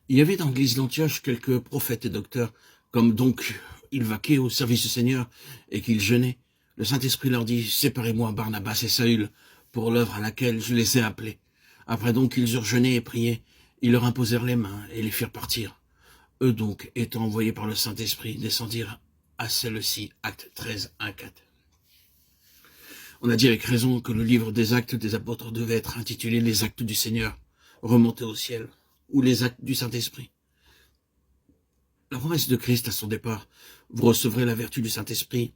Il y avait dans l'église d'Antioche quelques prophètes et docteurs, comme donc ils vaquaient au service du Seigneur et qu'ils jeûnaient. Le Saint-Esprit leur dit, séparez-moi Barnabas et Saül pour l'œuvre à laquelle je les ai appelés. Après donc ils eurent jeûné et prié, ils leur imposèrent les mains et les firent partir. Eux donc, étant envoyés par le Saint-Esprit, descendirent à celle-ci, acte 13, 1-4. On a dit avec raison que le livre des actes des apôtres devait être intitulé les actes du Seigneur, remontés au ciel, ou les actes du Saint-Esprit. La promesse de Christ à son départ, vous recevrez la vertu du Saint-Esprit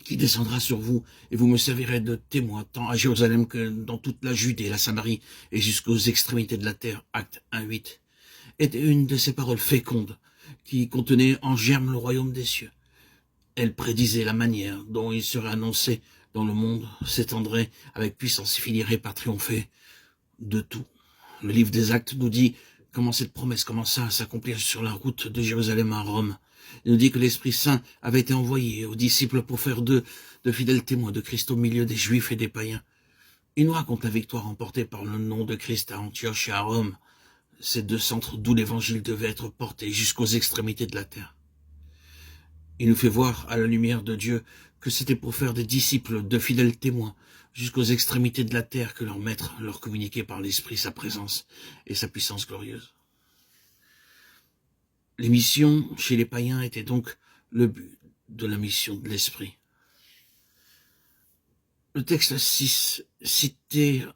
qui descendra sur vous et vous me servirez de témoin tant à Jérusalem que dans toute la Judée, la Samarie et jusqu'aux extrémités de la terre. Acte 1-8 était une de ces paroles fécondes qui contenaient en germe le royaume des cieux. Elle prédisait la manière dont il serait annoncé dans le monde, s'étendrait avec puissance et finirait par triompher de tout. Le livre des Actes nous dit comment cette promesse commença à s'accomplir sur la route de Jérusalem à Rome. Il nous dit que l'Esprit Saint avait été envoyé aux disciples pour faire d'eux de fidèles témoins de Christ au milieu des Juifs et des païens. Il nous raconte la victoire remportée par le nom de Christ à Antioche et à Rome, ces deux centres d'où l'Évangile devait être porté jusqu'aux extrémités de la terre. Il nous fait voir à la lumière de Dieu que c'était pour faire des disciples de fidèles témoins jusqu'aux extrémités de la terre que leur maître leur communiquait par l'Esprit sa présence et sa puissance glorieuse. Les missions chez les païens étaient donc le but de la mission de l'Esprit. Le texte 6 cité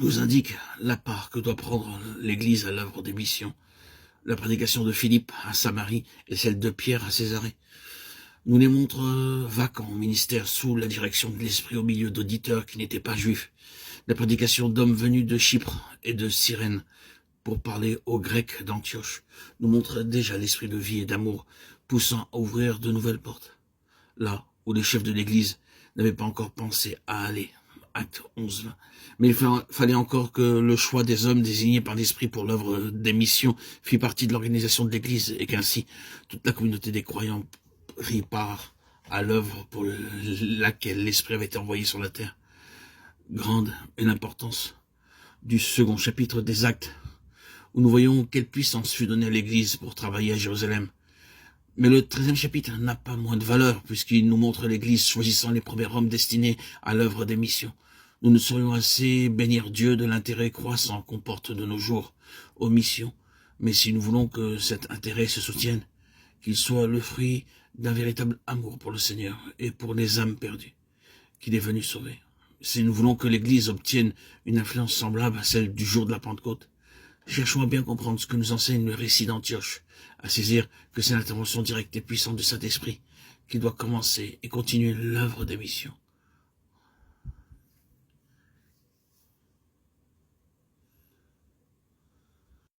nous indique la part que doit prendre l'Église à l'œuvre des missions. La prédication de Philippe à Samarie et celle de Pierre à Césarée nous les montre vacants au ministère sous la direction de l'Esprit au milieu d'auditeurs qui n'étaient pas juifs. La prédication d'hommes venus de Chypre et de Cyrène pour parler aux Grecs d'Antioche nous montre déjà l'esprit de vie et d'amour poussant à ouvrir de nouvelles portes. Là où les chefs de l'Église n'avaient pas encore pensé à aller. Acte 11. Mais il fallait encore que le choix des hommes désignés par l'Esprit pour l'œuvre des missions fit partie de l'organisation de l'Église et qu'ainsi toute la communauté des croyants prit part à l'œuvre pour laquelle l'Esprit avait été envoyé sur la terre. Grande est l'importance du second chapitre des Actes, où nous voyons quelle puissance fut donnée à l'Église pour travailler à Jérusalem. Mais le 13e chapitre n'a pas moins de valeur, puisqu'il nous montre l'Église choisissant les premiers hommes destinés à l'œuvre des missions. Nous ne saurions assez bénir Dieu de l'intérêt croissant qu'on porte de nos jours aux missions, mais si nous voulons que cet intérêt se soutienne, qu'il soit le fruit d'un véritable amour pour le Seigneur et pour les âmes perdues qu'il est venu sauver. Si nous voulons que l'Église obtienne une influence semblable à celle du jour de la Pentecôte, cherchons à bien comprendre ce que nous enseigne le récit d'Antioche, à saisir que c'est l'intervention directe et puissante du Saint-Esprit qui doit commencer et continuer l'œuvre des missions.